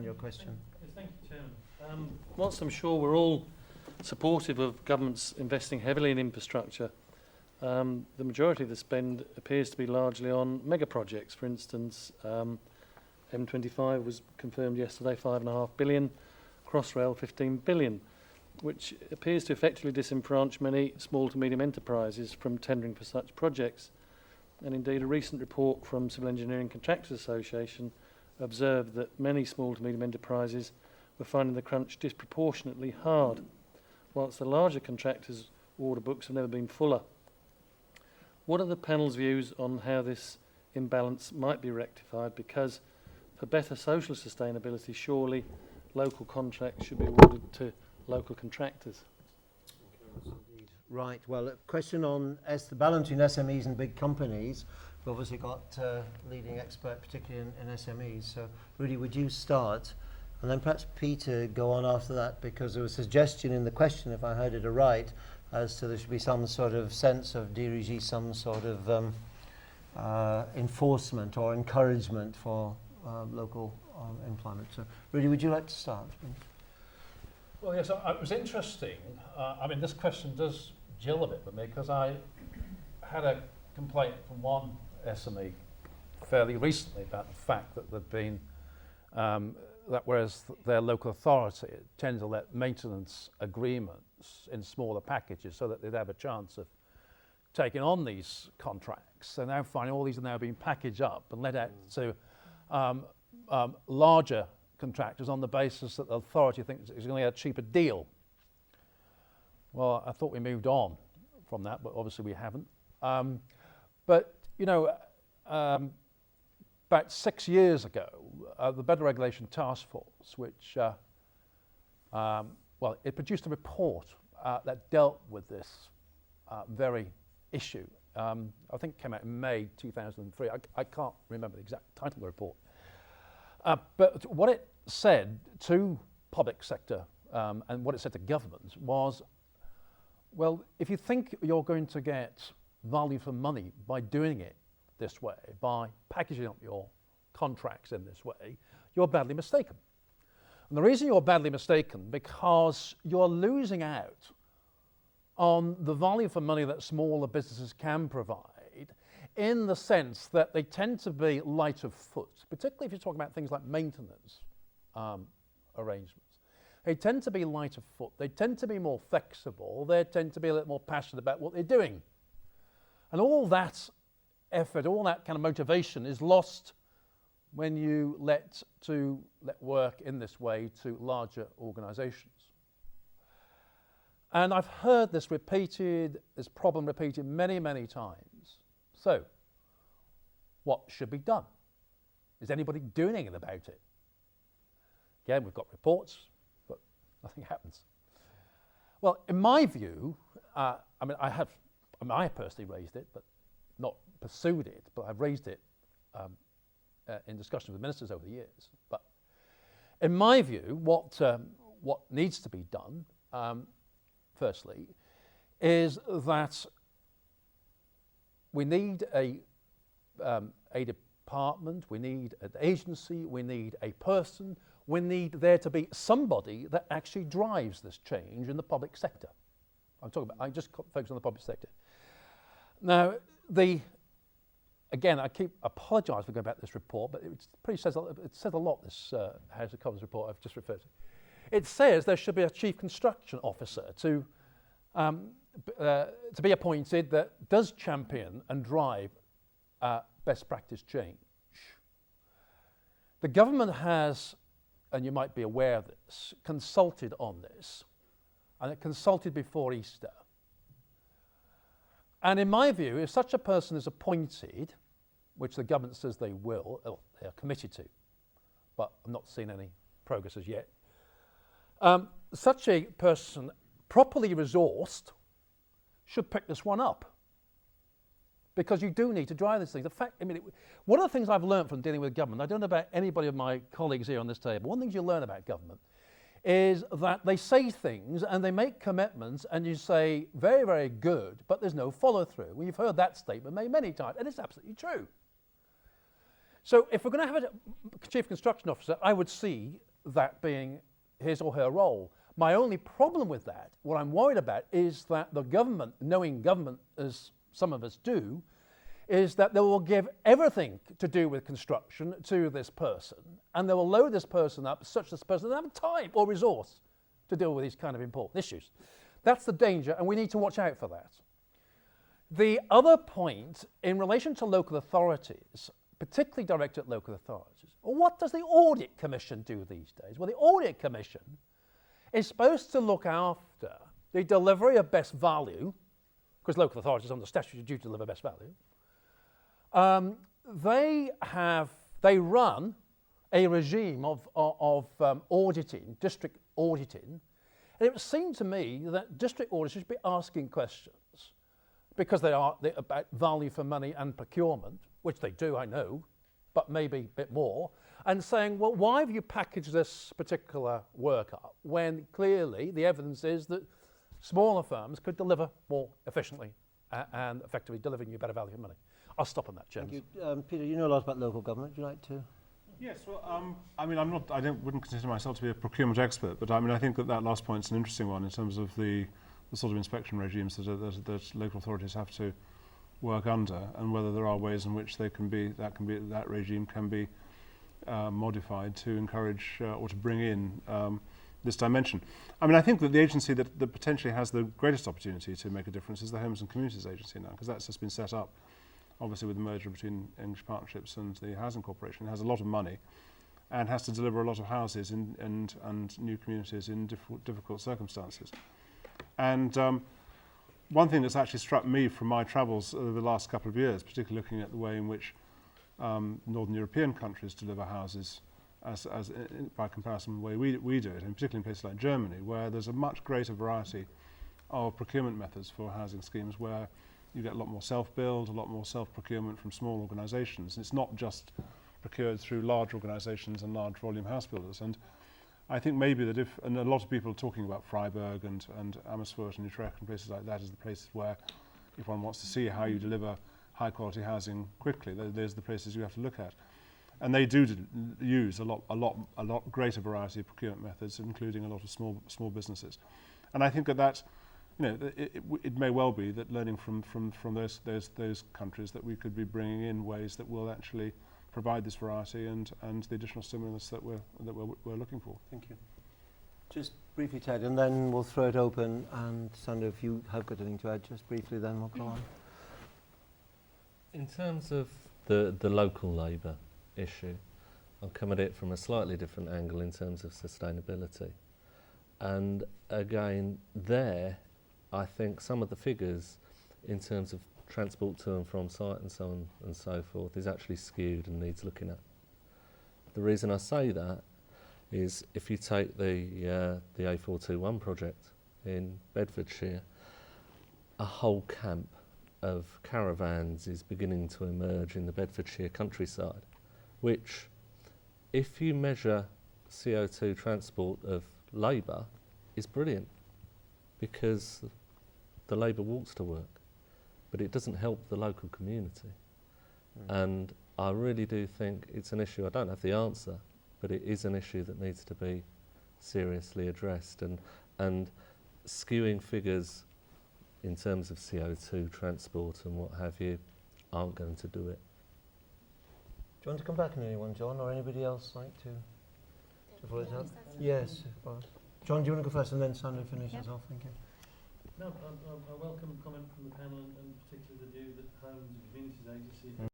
Your question. Yes, thank you, Chairman. Whilst I'm sure we're all supportive of governments investing heavily in infrastructure, the majority of the spend appears to be largely on mega projects. For instance, M25 was confirmed yesterday, $5.5 billion, Crossrail 15 billion, which appears to effectively disenfranch many small to medium enterprises from tendering for such projects. And indeed, a recent report from Civil Engineering Contractors Association observed that many small to medium enterprises were finding the crunch disproportionately hard, whilst the larger contractors' order books have never been fuller. What are the panel's views on how this imbalance might be rectified? Because for better social sustainability, surely local contracts should be awarded to local contractors. Right, well, a question on the balance between SMEs and big companies. We've obviously got leading expert, particularly in SMEs. So, Rudy, would you start? And then perhaps Peter go on after that, because there was a suggestion in the question, if I heard it aright, as to there should be some sort of sense of DRG, some sort of enforcement or encouragement for local employment. So, Rudy, would you like to start? Well, yes, it was interesting. I mean, this question does jill a bit with me, because I had a complaint from one SME fairly recently about the fact that there'd been, that whereas their local authority tends to let maintenance agreements in smaller packages so that they'd have a chance of taking on these contracts, they're now finding all these are now being packaged up and let out to larger contractors on the basis that the authority thinks it's going to get a cheaper deal. Well, I thought we moved on from that, but obviously we haven't. But, you know, about 6 years ago, the Better Regulation Task Force, which, well, it produced a report that dealt with this very issue. I think it came out in May 2003. I can't remember the exact title of the report. But what it said to public sector and what it said to governments was, well, if you think you're going to get value for money by doing it this way, by packaging up your contracts in this way, you're badly mistaken. And the reason you're badly mistaken, because you're losing out on the value for money that smaller businesses can provide, in the sense that they tend to be light of foot, particularly if you're talking about things like maintenance arrangements. They tend to be light of foot, they tend to be more flexible, they tend to be a little more passionate about what they're doing. And all that effort, all that kind of motivation is lost when you let work in this way to larger organizations. And I've heard this problem repeated many, many times. So, what should be done? Is anybody doing anything about it? Again, we've got reports, but nothing happens. Well, in my view, I personally raised it, but not pursued it, but I've raised it in discussions with ministers over the years. But in my view, what needs to be done, firstly, is that we need a department, we need an agency, we need a person, we need there to be somebody that actually drives this change in the public sector. I just focus on the public sector. Now, again, I keep apologise for going back to this report, but it says a lot, this House of Commons report I've just referred to. It says there should be a chief construction officer to be appointed that does champion and drive best practice change. The government has, and you might be aware of this, consulted on this, and it consulted before Easter. And in my view, if such a person is appointed, which the government says they will, or they are committed to, but I'm not seeing any progress as yet, such a person, properly resourced, should pick this one up. Because you do need to drive this thing. One of the things I've learned from dealing with government, I don't know about anybody of my colleagues here on this table, one of the things you learn about government is that they say things and they make commitments and you say, very, very good, but there's no follow through. Well, you've heard that statement made many times, and it's absolutely true. So if we're going to have a chief construction officer, I would see that being his or her role. My only problem with that, what I'm worried about, is that the government, knowing government as some of us do, is that they will give everything to do with construction to this person, and they will load this person up such that this person doesn't have time or resource to deal with these kind of important issues. That's the danger, and we need to watch out for that. The other point in relation to local authorities, particularly directed at local authorities, what does the Audit Commission do these days? Well, the Audit Commission is supposed to look after the delivery of best value, because local authorities under statutory duty to deliver best value. They run a regime of auditing, district auditing, and it would seem to me that district auditors should be asking questions, because they're about value for money and procurement, which they do, I know, but maybe a bit more, and saying, well, why have you packaged this particular work up when clearly the evidence is that smaller firms could deliver more efficiently and effectively delivering you better value for money? I'll stop on that, James. Thank you. Peter, you know a lot about local government. Would you like to? Yes, well, I mean, wouldn't consider myself to be a procurement expert, but I mean, I think that last point's an interesting one in terms of the sort of inspection regimes that local authorities have to work under, and whether there are ways in which that regime can be modified to encourage or to bring in this dimension. I mean, I think that the agency that potentially has the greatest opportunity to make a difference is the Homes and Communities Agency now, because that's just been set up, obviously with the merger between English Partnerships and the Housing Corporation. It has a lot of money and has to deliver a lot of houses and new communities in difficult circumstances. And one thing that's actually struck me from my travels over the last couple of years, particularly looking at the way in which Northern European countries deliver houses by comparison with the way we do it, and particularly in places like Germany, where there's a much greater variety of procurement methods for housing schemes, where you get a lot more self-build, a lot more self-procurement from small organisations. It's not just procured through large organisations and large volume house builders. And I think maybe that and a lot of people are talking about Freiburg and Amersfoort and Utrecht and places like that as the places where, if one wants to see how you deliver high quality housing quickly, there's the places you have to look at. And they do use a lot greater variety of procurement methods, including a lot of small businesses. And I think that you know, it may well be that learning from those countries, that we could be bringing in ways that will actually provide this variety and the additional stimulus that we're looking for. Thank you. Just briefly, Ted, and then we'll throw it open. And Sandra, if you have got anything to add, just briefly, then we'll go on. In terms of the local labour issue, I'll come at it from a slightly different angle in terms of sustainability. And again, I think some of the figures in terms of transport to and from site and so on and so forth is actually skewed and needs looking at. The reason I say that is if you take the A421 project in Bedfordshire, a whole camp of caravans is beginning to emerge in the Bedfordshire countryside, which, if you measure CO2 transport of labour, is brilliant, because the labour walks to work, but it doesn't help the local community. And I really do think it's an issue. I don't have the answer, but it is an issue that needs to be seriously addressed, and skewing figures in terms of CO2 transport and what have you aren't going to do it. Do you want to come back on anyone, John, or anybody else like to follow it up? Yes. Well, John, do you want to go first, and then Sandra finishes off? Thank you. No, I welcome comment from the panel, and particularly the view that Homes and Communities Agency